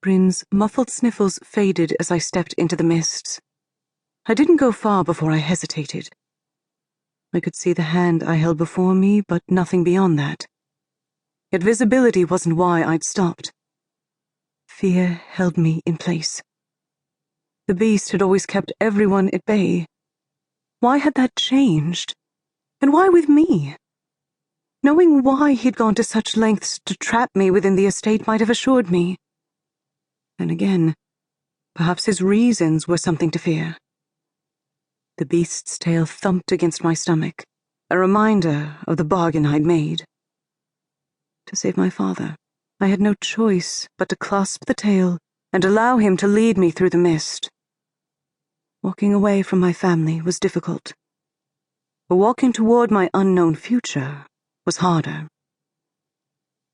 Bryn's muffled sniffles faded as I stepped into the mists. I didn't go far before I hesitated. I could see the hand I held before me, but nothing beyond that. Yet visibility wasn't why I'd stopped. Fear held me in place. The beast had always kept everyone at bay. Why had that changed? And why with me? Knowing why he'd gone to such lengths to trap me within the estate might have assured me. Then again, perhaps his reasons were something to fear. The beast's tail thumped against my stomach, a reminder of the bargain I'd made. To save my father, I had no choice but to clasp the tail and allow him to lead me through the mist. Walking away from my family was difficult, but walking toward my unknown future was harder.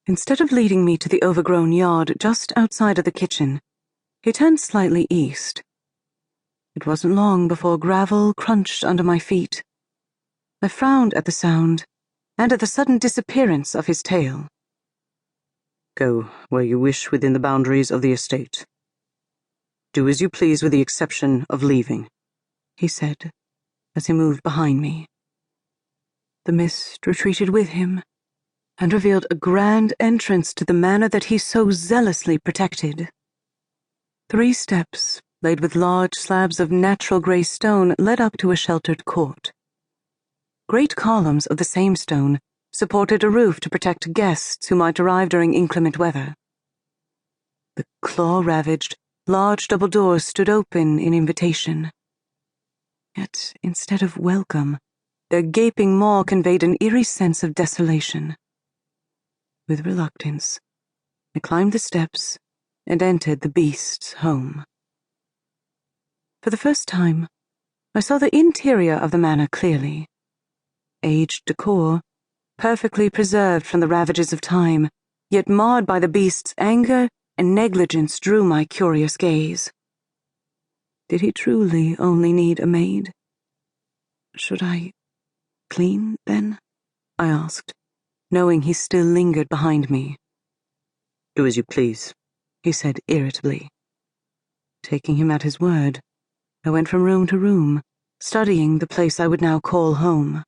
Instead of leading me to the overgrown yard just outside of the kitchen, he turned slightly east. It wasn't long before gravel crunched under my feet. I frowned at the sound and at the sudden disappearance of his tail. Go where you wish within the boundaries of the estate. Do as you please with the exception of leaving, he said, as he moved behind me. The mist retreated with him and revealed a grand entrance to the manor that he so zealously protected. 3 steps, laid with large slabs of natural grey stone, led up to a sheltered court. Great columns of the same stone supported a roof to protect guests who might arrive during inclement weather. The claw-ravaged, large double doors stood open in invitation. Yet, instead of welcome, their gaping maw conveyed an eerie sense of desolation. With reluctance, I climbed the steps and entered the beast's home. For the first time, I saw the interior of the manor clearly. Aged decor, perfectly preserved from the ravages of time, yet marred by the beast's anger and negligence, drew my curious gaze. Did he truly only need a maid? Should I clean, then? I asked, knowing he still lingered behind me. Do as you please, he said irritably. Taking him at his word, I went from room to room, studying the place I would now call home.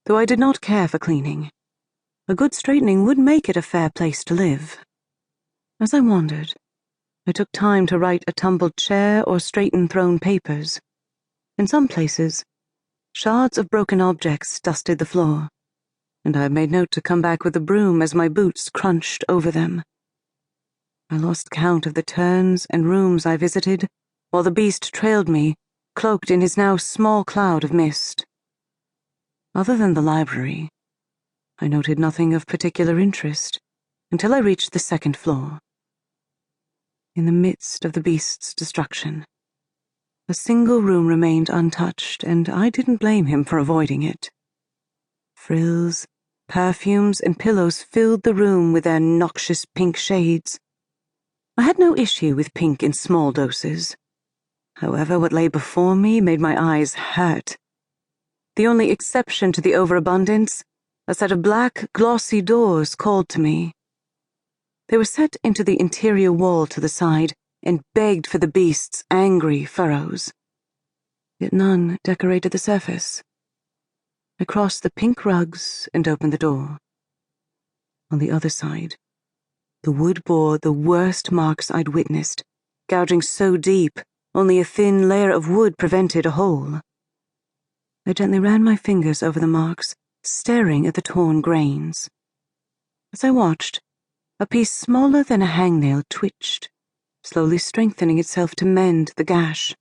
Though I did not care for cleaning, a good straightening would make it a fair place to live. As I wandered, I took time to right a tumbled chair or straighten thrown papers. In some places, shards of broken objects dusted the floor, and I made note to come back with a broom as my boots crunched over them. I lost count of the turns and rooms I visited, while the beast trailed me, cloaked in his now small cloud of mist. Other than the library, I noted nothing of particular interest until I reached the 2nd floor. In the midst of the beast's destruction, a single room remained untouched, and I didn't blame him for avoiding it. Frills, perfumes, and pillows filled the room with their noxious pink shades. I had no issue with pink in small doses. However, what lay before me made my eyes hurt. The only exception to the overabundance, a set of black, glossy doors, called to me. They were set into the interior wall to the side and begged for the beast's angry furrows. Yet none decorated the surface. I crossed the pink rugs and opened the door. On the other side, the wood bore the worst marks I'd witnessed, gouging so deep only a thin layer of wood prevented a hole. I gently ran my fingers over the marks, staring at the torn grains. As I watched, a piece smaller than a hangnail twitched, slowly strengthening itself to mend the gash.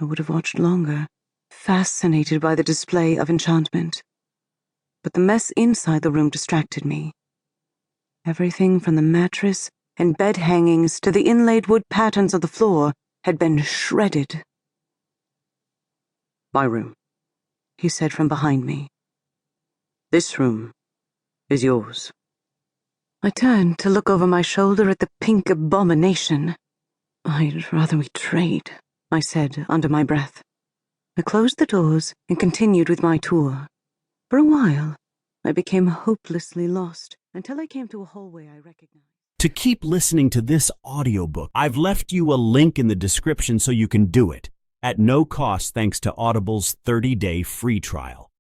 I would have watched longer, fascinated by the display of enchantment. But the mess inside the room distracted me. Everything from the mattress and bed hangings to the inlaid wood patterns of the floor had been shredded. My room, he said from behind me. This room is yours. I turned to look over my shoulder at the pink abomination. I'd rather we trade, I said under my breath. I closed the doors and continued with my tour. For a while, I became hopelessly lost until I came to a hallway I recognized. To keep listening to this audiobook, I've left you a link in the description so you can do it, at no cost thanks to Audible's 30-day free trial.